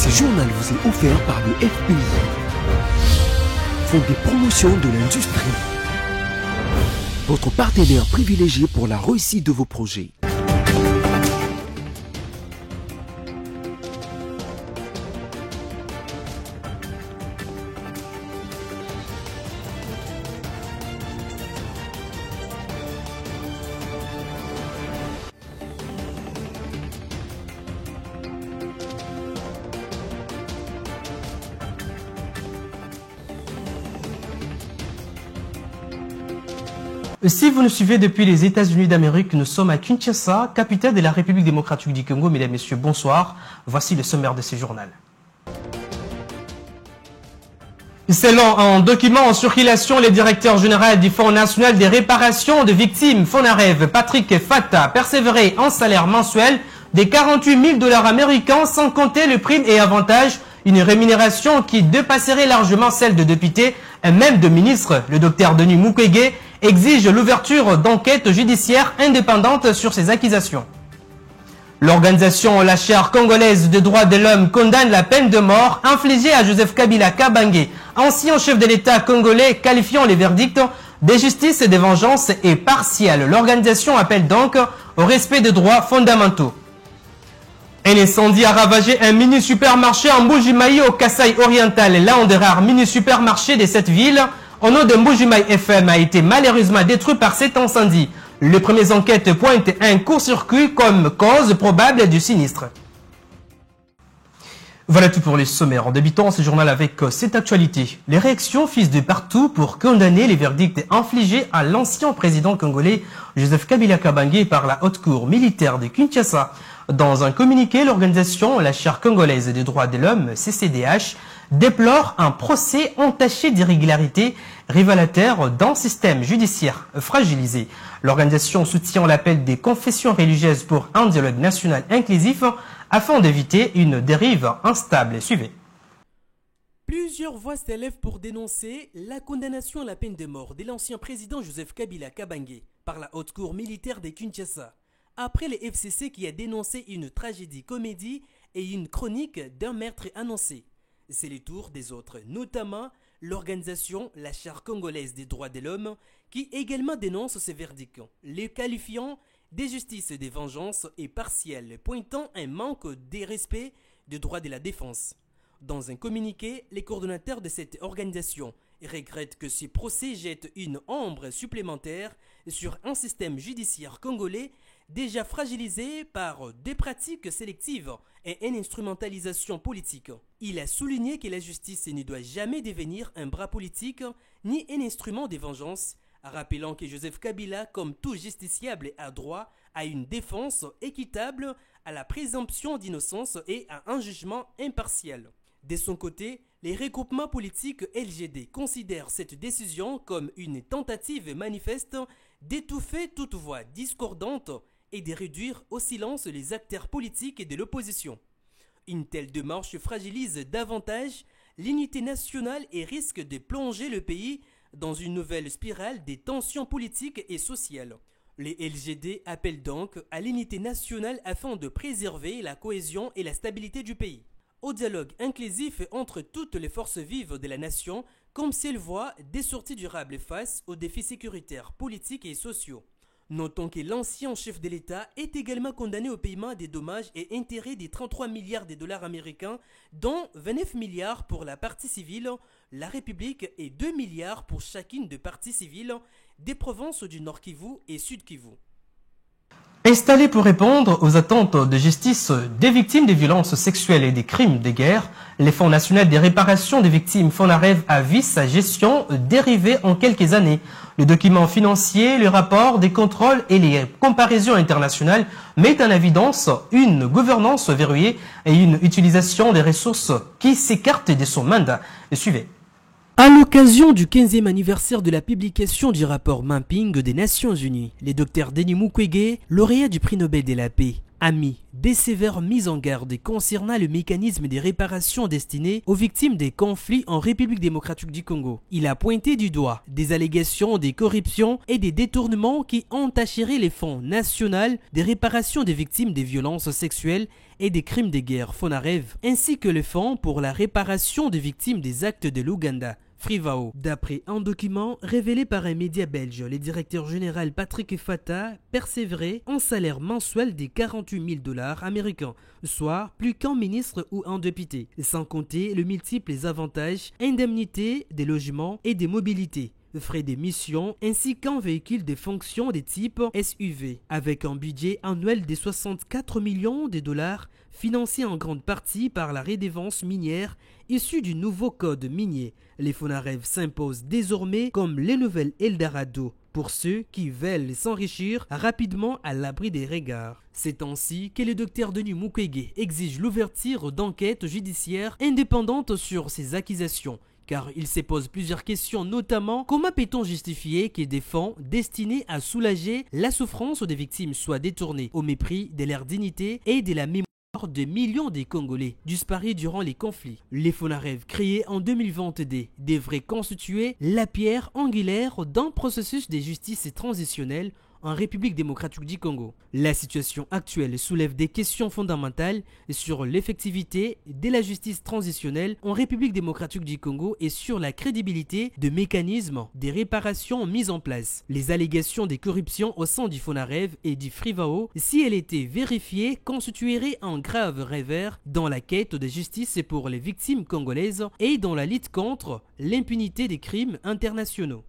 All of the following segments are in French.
Ce journal vous est offert par le FPI, Fonds des promotions de l'industrie, votre partenaire privilégié pour la réussite de vos projets. Si vous nous suivez depuis les États-Unis d'Amérique, nous sommes à Kinshasa, capitale de la République démocratique du Congo. Mesdames et messieurs, bonsoir. Voici le sommaire de ce journal. Selon un document en circulation, le directeur général du Fonds national des réparations de victimes, FONAREV, Patrick Fata, persévérait en salaire mensuel de 48 000 $ américains sans compter le prime et avantage, une rémunération qui dépasserait largement celle de députés et même de ministres. Le docteur Denis Mukwege exige l'ouverture d'enquêtes judiciaires indépendantes sur ces accusations. L'organisation La Charte congolaise des droits de l'homme condamne la peine de mort infligée à Joseph Kabila Kabange, ancien chef de l'État congolais, qualifiant les verdicts de justice et de vengeance et partielle. L'organisation appelle donc au respect des droits fondamentaux. Un incendie a ravagé un mini-supermarché en Mbuji-Mayi au Kasaï oriental. L'un des rares mini-supermarchés de cette ville, au nom de Mbuji-Mayi FM, a été malheureusement détruit par cet incendie. Les premières enquêtes pointent un court-circuit comme cause probable du sinistre. Voilà tout pour les sommaires. En débutant ce journal avec cette actualité. Les réactions fusent de partout pour condamner les verdicts infligés à l'ancien président congolais Joseph Kabila Kabange par la haute cour militaire de Kinshasa. Dans un communiqué, l'organisation La Charte congolaise des droits de l'homme, CCDH, déplore un procès entaché d'irrégularités révélateur d'un système judiciaire fragilisé. L'organisation soutient l'appel des confessions religieuses pour un dialogue national inclusif afin d'éviter une dérive instable. Suivez. Plusieurs voix s'élèvent pour dénoncer la condamnation à la peine de mort de l'ancien président Joseph Kabila Kabange par la haute cour militaire de Kinshasa. Après le FCC qui a dénoncé une tragédie comédie et une chronique d'un meurtre annoncé. C'est le tour des autres, notamment l'organisation La Charte congolaise des droits de l'homme qui également dénonce ces verdicts, les qualifiant de justice et de vengeance et partielle, pointant un manque de respect des droits de la défense. Dans un communiqué, les coordonnateurs de cette organisation regrettent que ces procès jettent une ombre supplémentaire sur un système judiciaire congolais déjà fragilisé par des pratiques sélectives et une instrumentalisation politique. Il a souligné que la justice ne doit jamais devenir un bras politique ni un instrument de vengeance, rappelant que Joseph Kabila, comme tout justiciable, a droit à une défense équitable, à la présomption d'innocence et à un jugement impartial. De son côté, les regroupements politiques LGD considèrent cette décision comme une tentative manifeste d'étouffer toute voix discordante et de réduire au silence les acteurs politiques de l'opposition. Une telle démarche fragilise davantage l'unité nationale et risque de plonger le pays dans une nouvelle spirale des tensions politiques et sociales. Les LGD appellent donc à l'unité nationale afin de préserver la cohésion et la stabilité du pays. Au dialogue inclusif entre toutes les forces vives de la nation, comme seule voie des sorties durables face aux défis sécuritaires, politiques et sociaux. Notons que l'ancien chef de l'État est également condamné au paiement des dommages et intérêts de 33 milliards de dollars américains, dont 29 milliards pour la partie civile, la République et 2 milliards pour chacune des parties civiles des provinces du Nord Kivu et Sud Kivu. Installé pour répondre aux attentes de justice des victimes des violences sexuelles et des crimes de guerre, le Fonds national des réparations des victimes FONAREV a vu sa gestion dériver en quelques années. Le document financier, le rapport des contrôles et les comparaisons internationales mettent en évidence une gouvernance verrouillée et une utilisation des ressources qui s'écartent de son mandat. Suivez. À l'occasion du 15e anniversaire de la publication du rapport Mapping des Nations Unies, le docteur Denis Mukwege, lauréat du prix Nobel de la paix, a mis des sévères mises en garde concernant le mécanisme des réparations destinées aux victimes des conflits en République démocratique du Congo. Il a pointé du doigt des allégations de corruption et des détournements qui ont achéré les fonds nationaux des réparations des victimes des violences sexuelles et des crimes de guerre FONAREV, ainsi que le fonds pour la réparation des victimes des actes de l'Ouganda. Frivao. D'après un document révélé par un média belge, le directeur général Patrick Fata persévérait en salaire mensuel de 48 000 $ américains, soit plus qu'un ministre ou un député, sans compter le multiples avantages, indemnités, des logements et des mobilités, frais de mission ainsi qu'un véhicule de fonction de type SUV, avec un budget annuel de 64 millions de dollars financé en grande partie par la redevance minière issue du nouveau code minier. Les FONAREV s'imposent désormais comme les nouvelles Eldorado pour ceux qui veulent s'enrichir rapidement à l'abri des regards. C'est ainsi que le docteur Denis Mukwege exige l'ouverture d'enquêtes judiciaires indépendantes sur ces accusations, car il se pose plusieurs questions, notamment comment peut-on justifier que des fonds destinés à soulager la souffrance des victimes soient détournés au mépris de leur dignité et de la mémoire de millions de Congolais disparus durant les conflits. Les FONAREV, créés en 2022, devraient constituer la pierre angulaire d'un processus de justice transitionnelle en République démocratique du Congo. La situation actuelle soulève des questions fondamentales sur l'effectivité de la justice transitionnelle en République démocratique du Congo et sur la crédibilité des mécanismes de réparation mis en place. Les allégations de corruption au sein du FONAREV et du Frivao, si elles étaient vérifiées, constitueraient un grave revers dans la quête de justice pour les victimes congolaises et dans la lutte contre l'impunité des crimes internationaux.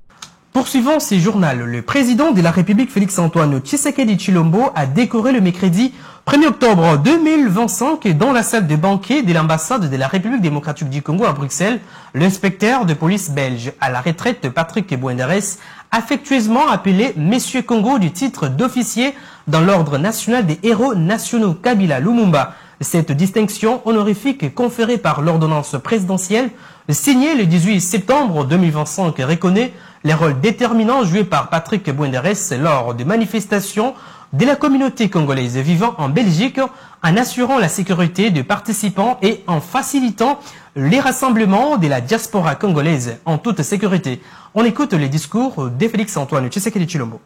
Poursuivant ces journaux, le président de la République Félix-Antoine Tshisekedi Tshilombo a décoré le mercredi 1er octobre 2025 dans la salle de banquet de l'ambassade de la République démocratique du Congo à Bruxelles, l'inspecteur de police belge à la retraite Patrick Bouenderes, affectueusement appelé Monsieur Congo du titre d'officier dans l'ordre national des héros nationaux Kabila Lumumba. Cette distinction honorifique conférée par l'ordonnance présidentielle signée le 18 septembre 2025 reconnaît les rôles déterminants joués par Patrick Bouenderes lors des manifestations de la communauté congolaise vivant en Belgique en assurant la sécurité des participants et en facilitant les rassemblements de la diaspora congolaise en toute sécurité. On écoute les discours de Félix-Antoine Tshisekedi Tshilombo.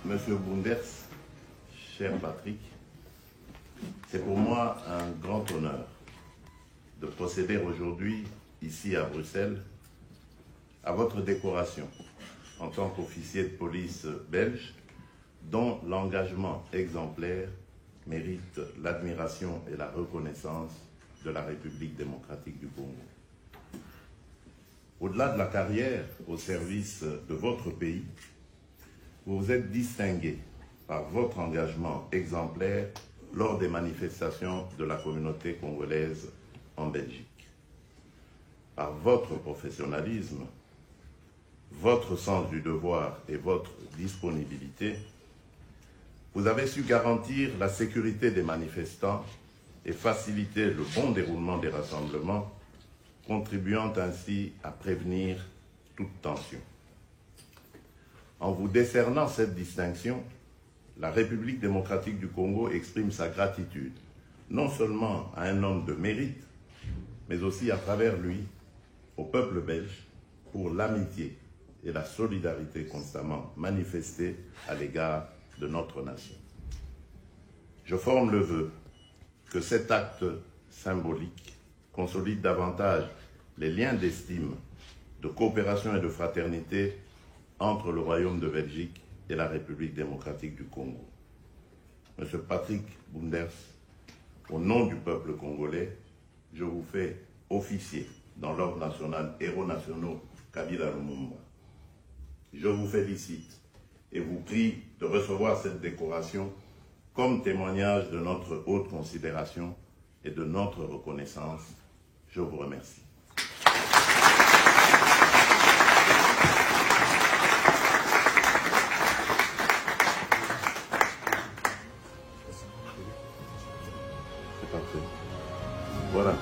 Monsieur Bouenderes, cher Patrick, c'est pour moi un grand honneur de procéder aujourd'hui, ici à Bruxelles, à votre décoration en tant qu'officier de police belge, dont l'engagement exemplaire mérite l'admiration et la reconnaissance de la République démocratique du Congo. Au-delà de la carrière au service de votre pays, vous vous êtes distingué par votre engagement exemplaire lors des manifestations de la communauté congolaise en Belgique. Par votre professionnalisme, votre sens du devoir et votre disponibilité, vous avez su garantir la sécurité des manifestants et faciliter le bon déroulement des rassemblements, contribuant ainsi à prévenir toute tension. En vous décernant cette distinction, la République démocratique du Congo exprime sa gratitude, non seulement à un homme de mérite, mais aussi à travers lui, au peuple belge, pour l'amitié et la solidarité constamment manifestées à l'égard de notre nation. Je forme le vœu que cet acte symbolique consolide davantage les liens d'estime, de coopération et de fraternité entre le Royaume de Belgique et la République démocratique du Congo. Monsieur Patrick Bounders, au nom du peuple congolais, je vous fais officier dans l'ordre national Héros nationaux Kabila Lumumba. Je vous félicite et vous prie de recevoir cette décoration comme témoignage de notre haute considération et de notre reconnaissance. Je vous remercie. C'est parfait. Voilà.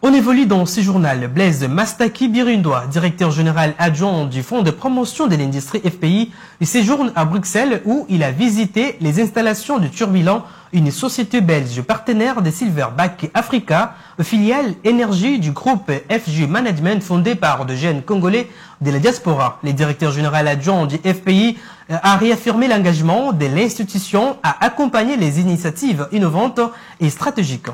On évolue dans ce journal. Blaise Mastaki Birindoa, directeur général adjoint du Fonds de promotion de l'industrie FPI, séjourne à Bruxelles où il a visité les installations de Turbilan, une société belge partenaire de Silverback Africa, filiale énergie du groupe FG Management fondé par de jeunes Congolais de la diaspora. Le directeur général adjoint du FPI a réaffirmé l'engagement de l'institution à accompagner les initiatives innovantes et stratégiques.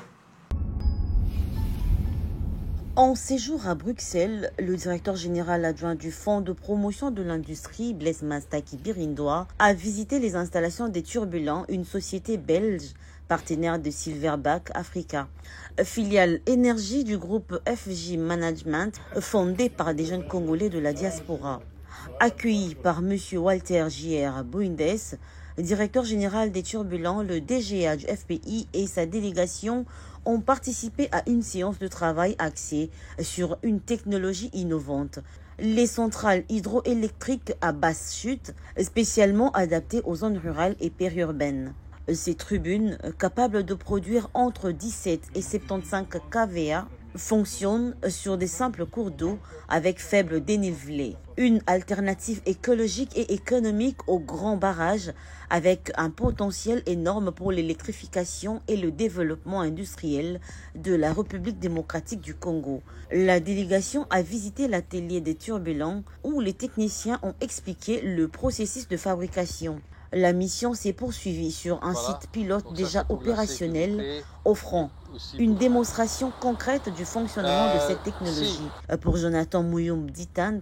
En séjour à Bruxelles, le directeur général adjoint du Fonds de promotion de l'industrie, Blaise Mastaki Birindoa, a visité les installations des Turbulents, une société belge partenaire de Silverback Africa, filiale énergie du groupe FG Management fondé par des jeunes Congolais de la diaspora. Accueilli par M. Walter J.R. Boundes, directeur général des Turbulents, le DGA du FPI et sa délégation ont participé à une séance de travail axée sur une technologie innovante, les centrales hydroélectriques à basse chute, spécialement adaptées aux zones rurales et périurbaines. Ces tribunes, capables de produire entre 17 et 75 kVA, fonctionnent sur des simples cours d'eau avec faible dénivelé. Une alternative écologique et économique aux grands barrages avec un potentiel énorme pour l'électrification et le développement industriel de la République démocratique du Congo. La délégation a visité l'atelier des Turbulents où les techniciens ont expliqué le processus de fabrication. La mission s'est poursuivie sur un site pilote déjà opérationnel, offrant une démonstration concrète du fonctionnement de cette technologie. Pour Jonathan Mouyum Ditand,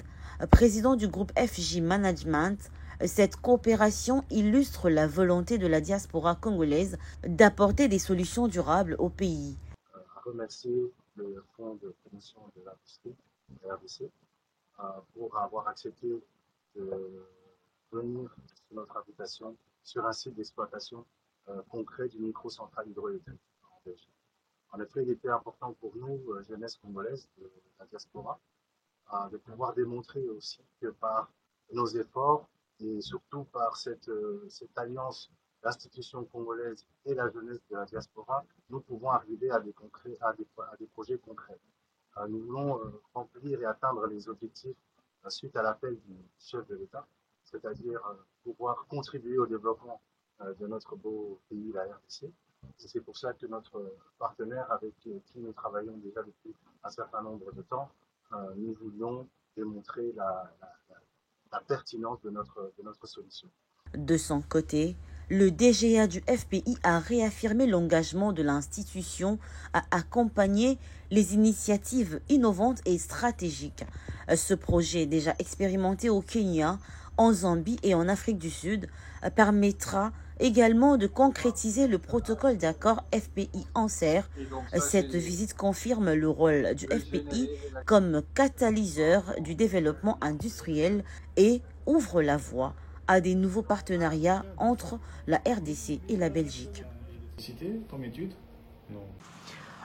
président du groupe FJ Management, cette coopération illustre la volonté de la diaspora congolaise d'apporter des solutions durables au pays. Je remercie le Fonds de promotion de l'industrie, RDC, pour avoir accepté de venir sur notre invitation sur un site d'exploitation concret d'une microcentrale hydroélectrique en Belgique. En effet, il était important pour nous, jeunesse congolaise de la diaspora, de pouvoir démontrer aussi que par nos efforts et surtout par cette alliance l'institution congolaise et la jeunesse de la diaspora, nous pouvons arriver à des projets concrets. Nous voulons remplir et atteindre les objectifs suite à l'appel du chef de l'État, c'est-à-dire pouvoir contribuer au développement de notre beau pays, la RDC. C'est pour ça que notre partenaire avec qui nous travaillons déjà depuis un certain nombre de temps, nous voulions démontrer la pertinence de notre solution. De son côté, le DGA du FPI a réaffirmé l'engagement de l'institution à accompagner les initiatives innovantes et stratégiques. Ce projet, déjà expérimenté au Kenya, en Zambie et en Afrique du Sud, permettra également de concrétiser le protocole d'accord FPI-ANSER. Cette visite confirme le rôle du FPI comme catalyseur du développement industriel et ouvre la voie à des nouveaux partenariats entre la RDC et la Belgique. Ton étude ? Non.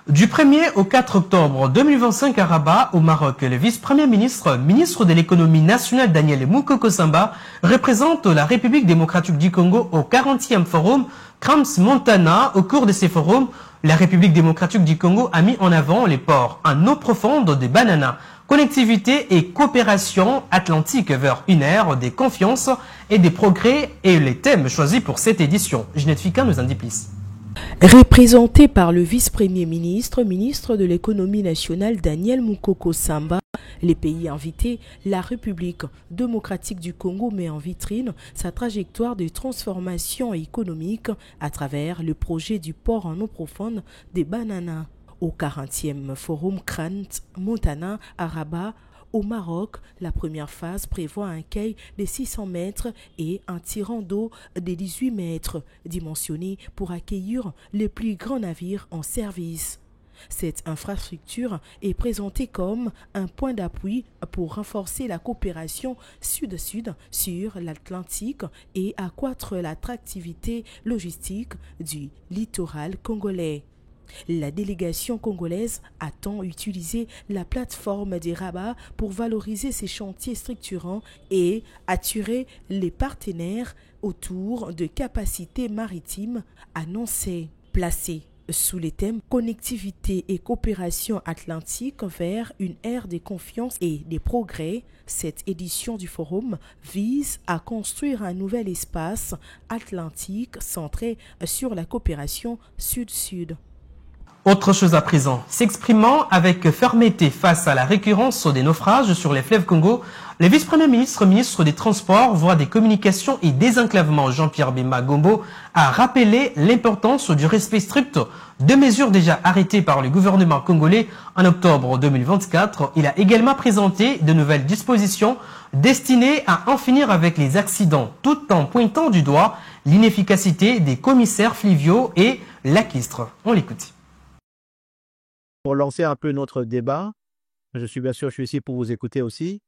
Du 1er au 4 octobre 2025 à Rabat, au Maroc, le vice-premier ministre, ministre de l'économie nationale Daniel Moukoko Samba, représente la République démocratique du Congo au 40e forum Crans-Montana. Au cours de ces forums, la République démocratique du Congo a mis en avant les ports en eau profonde de Banana, connectivité et coopération atlantique vers une ère des confiances et des progrès et les thèmes choisis pour cette édition. Ginette Fika nous en dit plus. Représenté par le vice-premier ministre, ministre de l'économie nationale Daniel Moukoko Samba, les pays invités, la République démocratique du Congo met en vitrine sa trajectoire de transformation économique à travers le projet du port en eau profonde des Bananas. Au 40e forum Crans-Montana à Rabat, au Maroc, la première phase prévoit un quai de 600 mètres et un tirant d'eau de 18 mètres, dimensionné pour accueillir les plus grands navires en service. Cette infrastructure est présentée comme un point d'appui pour renforcer la coopération sud-sud sur l'Atlantique et accroître l'attractivité logistique du littoral congolais. La délégation congolaise attend utiliser la plateforme des Rabat pour valoriser ces chantiers structurants et attirer les partenaires autour de capacités maritimes annoncées. Placées sous les thèmes connectivité et coopération atlantique vers une ère de confiance et de progrès, cette édition du forum vise à construire un nouvel espace atlantique centré sur la coopération sud-sud. Autre chose à présent, s'exprimant avec fermeté face à la récurrence des naufrages sur les fleuves Congo, le vice-premier ministre, ministre des Transports, voie des Communications et Désenclavement Jean-Pierre Bemba Gombo a rappelé l'importance du respect strict de mesures déjà arrêtées par le gouvernement congolais en octobre 2024. Il a également présenté de nouvelles dispositions destinées à en finir avec les accidents, tout en pointant du doigt l'inefficacité des commissaires fluviaux et laquistres. On l'écoute. Pour lancer un peu notre débat, je suis ici pour vous écouter aussi,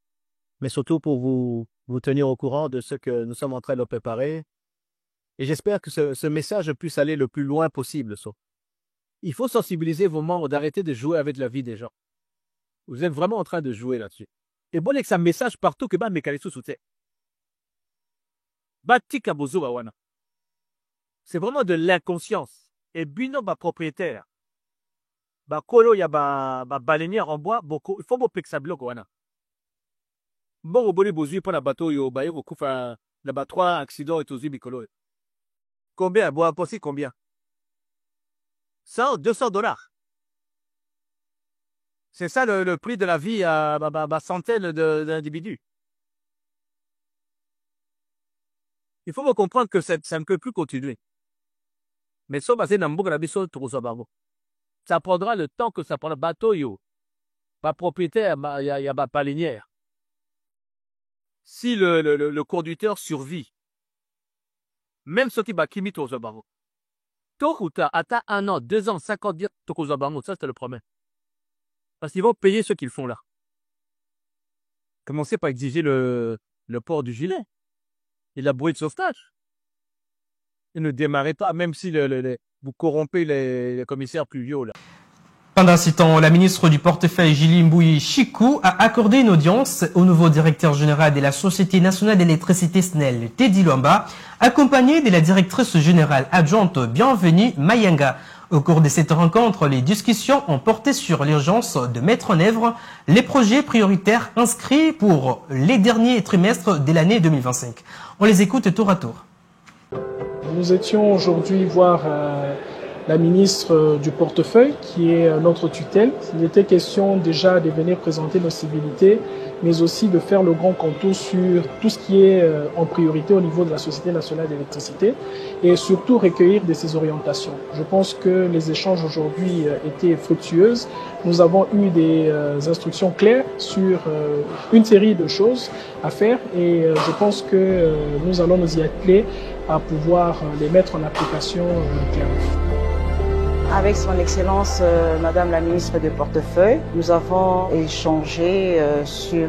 mais surtout pour vous tenir au courant de ce que nous sommes en train de préparer. Et j'espère que ce message puisse aller le plus loin possible. Il faut sensibiliser vos membres d'arrêter de jouer avec la vie des gens. Vous êtes vraiment en train de jouer là-dessus. Et bon, que ça message partout que c'est vraiment de l'inconscience. Et bino propriétaire. Kolo ya baleinière en bois, il faut que ça bloque. Bon, au bout bozui pour la bateau, yo ba yo kufa la ba 3 accidents et aussi bicolo. Combien bois possible combien 100, $200. C'est ça le prix de la vie à centaines d'individus. Il faut comprendre que ça ne peut plus continuer. Mais ça basé dans la biso ça prendra le temps que ça prendra. Bateau, yo. Pas propriétaire, il y a pas linéaire. Si le conducteur survit, même ceux qui kimi au Zabango, tôt ou tard, attends 1 an, 2 ans, 50 ans, au Zabango, ça je te le promets. Parce qu'ils vont payer ce qu'ils font là. Commencez par exiger le port du gilet et la bouée de sauvetage. Et ne démarrez pas, même si vous corrompez les commissaires pluviaux là. Pendant ce temps, la ministre du portefeuille Julie Mbouyi Chikou a accordé une audience au nouveau directeur général de la Société nationale d'électricité SNEL, Teddy Luamba, accompagné de la directrice générale adjointe Bienvenue Mayanga. Au cours de cette rencontre, les discussions ont porté sur l'urgence de mettre en œuvre les projets prioritaires inscrits pour les derniers trimestres de l'année 2025. On les écoute tour à tour. Nous étions aujourd'hui voir la ministre du portefeuille, qui est notre tutelle. Il était question déjà de venir présenter nos civilités, mais aussi de faire le grand contour sur tout ce qui est en priorité au niveau de la Société nationale d'électricité et surtout recueillir de ses orientations. Je pense que les échanges aujourd'hui étaient fructueuses. Nous avons eu des instructions claires sur une série de choses à faire et je pense que nous allons nous y atteler à pouvoir les mettre en application clairement. Avec son Excellence, Madame la ministre du portefeuille, nous avons échangé sur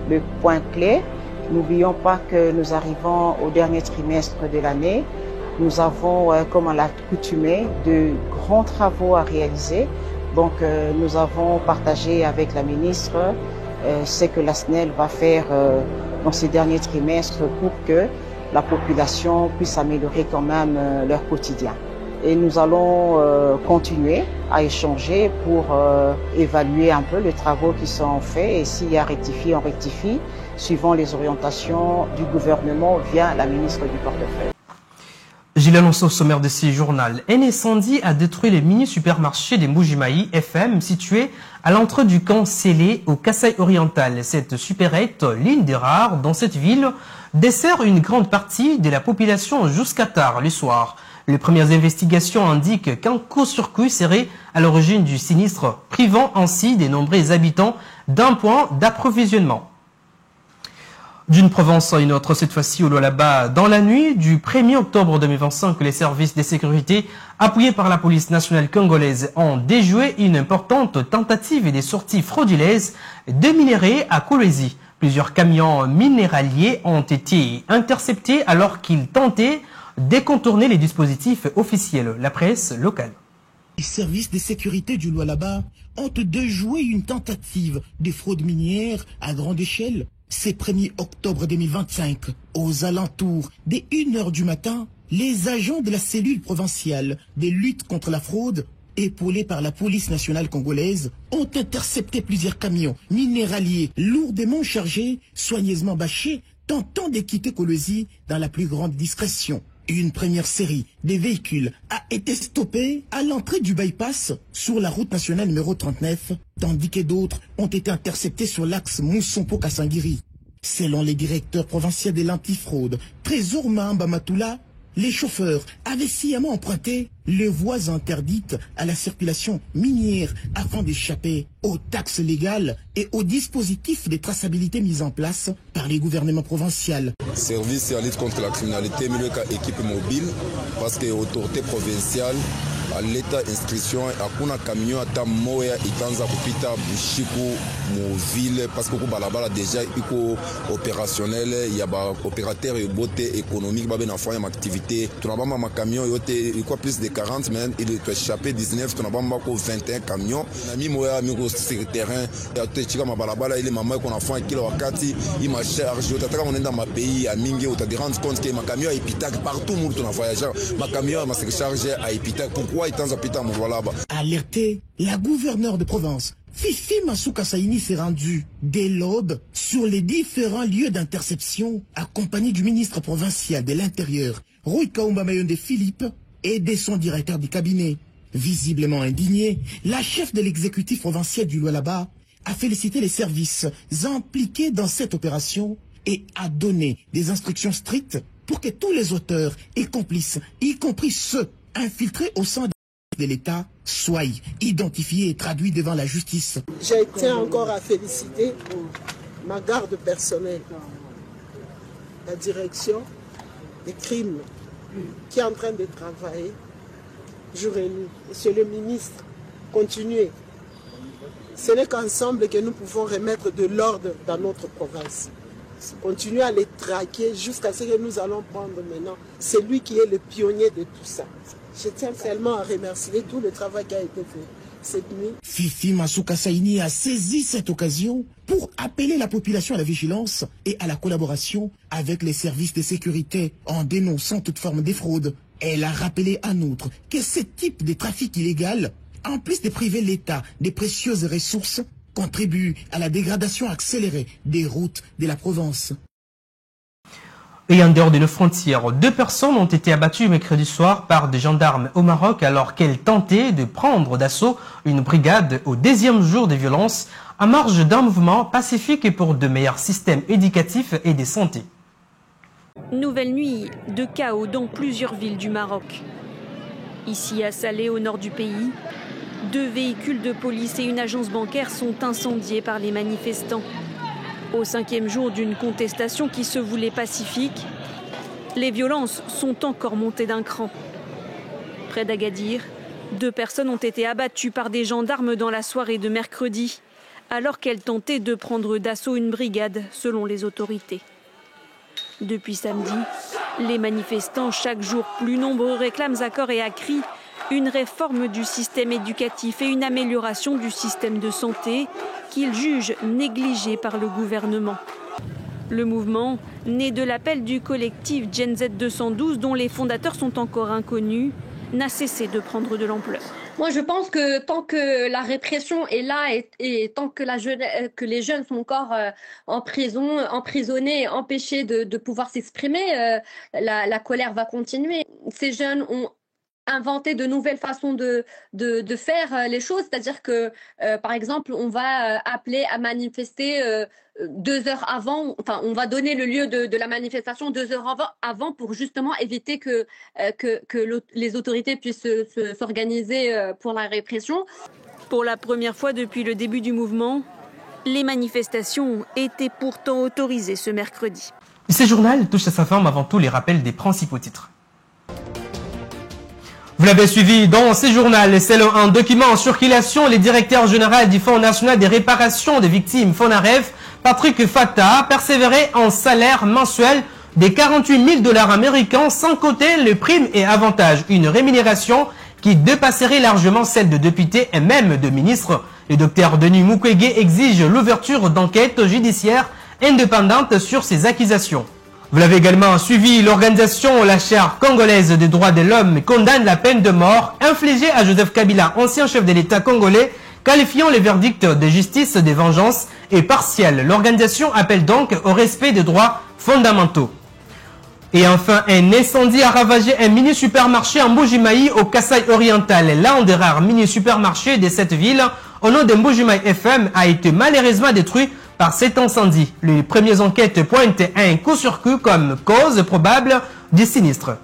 le point clé. N'oublions pas que nous arrivons au dernier trimestre de l'année. Nous avons, comme à l'accoutumée, de grands travaux à réaliser Donc nous avons partagé avec la ministre ce que la SNEL va faire dans ces derniers trimestres pour que la population puisse améliorer quand même leur quotidien. Et nous allons continuer à échanger pour évaluer un peu les travaux qui sont faits et s'il y a rectifié, on rectifie, suivant les orientations du gouvernement via la ministre du portefeuille. Gilles Alonso, au sommaire de ce journal. Un incendie a détruit les mini-supermarchés des Mbujimayi FM situés à l'entrée du camp Sélé au Kasaï oriental. Cette supérette, l'une des rares dans cette ville, dessert une grande partie de la population jusqu'à tard le soir. Les premières investigations indiquent qu'un court-circuit serait à l'origine du sinistre, privant ainsi des nombreux habitants d'un point d'approvisionnement. D'une province à une autre, cette fois-ci au Lualaba, dans la nuit du 1er octobre 2025, les services de sécurité appuyés par la police nationale congolaise ont déjoué une importante tentative de sortie frauduleuse de minerais à Kolwezi. Plusieurs camions minéraliers ont été interceptés alors qu'ils tentaient de contourner les dispositifs officiels. La presse locale. Les services de sécurité du Lualaba ont déjoué une tentative de fraude minière à grande échelle. C'est 1er octobre 2025, aux alentours des 1h du matin, les agents de la cellule provinciale de lutte contre la fraude, épaulés par la police nationale congolaise, ont intercepté plusieurs camions minéraliers lourdement chargés, soigneusement bâchés, tentant de quitter Kolwezi dans la plus grande discrétion. Une première série des véhicules a été stoppée à l'entrée du bypass sur la route nationale numéro 39, tandis que d'autres ont été interceptés sur l'axe Moussompo-Kassangiri. Selon les directeurs provinciaux de l'antifraude, Trésor Mahamba Matula, les chauffeurs avaient sciemment emprunté les voies interdites à la circulation minière afin d'échapper aux taxes légales et aux dispositifs de traçabilité mis en place par les gouvernements provinciaux. Service à lutte contre la criminalité, mais équipe mobile, parce que l'autorité provinciale à l'état inscription hakuna camion ata moya itanza kupita bushiku mu ville parce que balabala déjà iko opérationnel il y a ba opérateur et beauté économique ba ben enfant ma activité tunabamba ma camion yote iko plus de 40 mais il doit échapper 19 tunabamba ko 21 camions nami moya miko sur terrain ya tuchika ma balabala ile mama iko enfant kila wakati il ma charge utataka unaenda ma pays à mingi uta te rendre compte que ma camion ipitaka partout monde tuna voyageur ma camion ma se charge à ipitaka pourquoi Alerté, la gouverneure de province, Fifi Masuka Saini, s'est rendue dès l'aube sur les différents lieux d'interception, accompagnée du ministre provincial de l'Intérieur, Rui Kaumba Mayonde Philippe, et de son directeur du cabinet. Visiblement indignée, la chef de l'exécutif provincial du Lualaba a félicité les services impliqués dans cette opération et a donné des instructions strictes pour que tous les auteurs et complices, y compris ceux infiltrés au sein de l'État, soient identifiés et traduits devant la justice. Je tiens encore à féliciter ma garde personnelle, la direction des crimes qui est en train de travailler jour et nuit. Monsieur le ministre, continuez. Ce n'est qu'ensemble que nous pouvons remettre de l'ordre dans notre province. Continuez à les traquer jusqu'à ce que nous allons prendre maintenant. C'est lui qui est le pionnier de tout ça. Je tiens seulement à remercier tout le travail qui a été fait cette nuit. Fifi Masuka Saini a saisi cette occasion pour appeler la population à la vigilance et à la collaboration avec les services de sécurité en dénonçant toute forme de fraude. Elle a rappelé en outre que ce type de trafic illégal, en plus de priver l'État des précieuses ressources, contribue à la dégradation accélérée des routes de la province. Et en dehors de nos frontières, 2 personnes ont été abattues mercredi soir par des gendarmes au Maroc alors qu'elles tentaient de prendre d'assaut une brigade au 10e jour des violences à marge d'un mouvement pacifique et pour de meilleurs systèmes éducatifs et de santé. Nouvelle nuit de chaos dans plusieurs villes du Maroc. Ici à Salé, au nord du pays, 2 véhicules de police et une agence bancaire sont incendiés par les manifestants. Au 5e jour d'une contestation qui se voulait pacifique, les violences sont encore montées d'un cran. Près d'Agadir, 2 personnes ont été abattues par des gendarmes dans la soirée de mercredi, alors qu'elles tentaient de prendre d'assaut une brigade, selon les autorités. Depuis samedi, les manifestants, chaque jour plus nombreux, réclament à corps et à cri une réforme du système éducatif et une amélioration du système de santé qu'il juge négligé par le gouvernement. Le mouvement, né de l'appel du collectif Gen Z 212, dont les fondateurs sont encore inconnus, n'a cessé de prendre de l'ampleur. Moi, je pense que tant que la répression est là et tant que, que les jeunes sont encore en prison, emprisonnés, empêchés de pouvoir s'exprimer, la colère va continuer. Ces jeunes ont inventé de nouvelles façons de faire les choses, c'est-à-dire que, par exemple, on va appeler à manifester 2 heures avant, enfin, on va donner le lieu de la manifestation 2 heures avant pour justement éviter que les autorités puissent s'organiser pour la répression. Pour la première fois depuis le début du mouvement, les manifestations étaient pourtant autorisées ce mercredi. Ce journal touche à sa fin, mais avant tout les rappels des principaux titres. Vous l'avez suivi dans ce journal, selon un document en circulation, le directeur général du Fonds national des réparations des victimes, FONAREV, Patrick Fatta, persévérait en salaire mensuel de 48 000 $ américains, sans compter les primes et avantages, une rémunération qui dépasserait largement celle de députés et même de ministres. Le docteur Denis Mukwege exige l'ouverture d'enquêtes judiciaires indépendantes sur ces accusations. Vous l'avez également suivi, l'organisation La Charte congolaise des droits de l'homme condamne la peine de mort infligée à Joseph Kabila, ancien chef de l'État congolais, qualifiant les verdicts de justice de vengeance et partielle. L'organisation appelle donc au respect des droits fondamentaux. Et enfin, un incendie a ravagé un mini-supermarché en Mbuji-Mayi au Kasaï oriental. L'un des rares mini-supermarchés de cette ville, au nom de Mbuji-Mayi FM, a été malheureusement détruit par cet incendie. Les premières enquêtes pointent un coup-sur-coup comme cause probable du sinistre.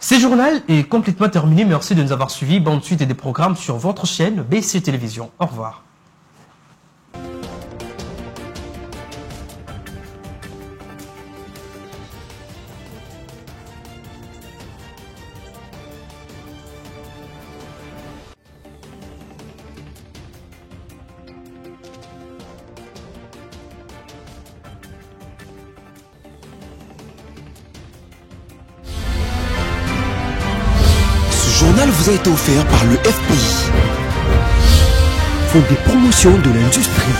Ce journal est complètement terminé. Merci de nous avoir suivis. Bonne suite des programmes sur votre chaîne BC Télévision. Au revoir. Ce journal vous a été offert par le FPI, Fonds des promotions de l'industrie,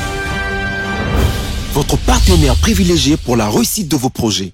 votre partenaire privilégié pour la réussite de vos projets.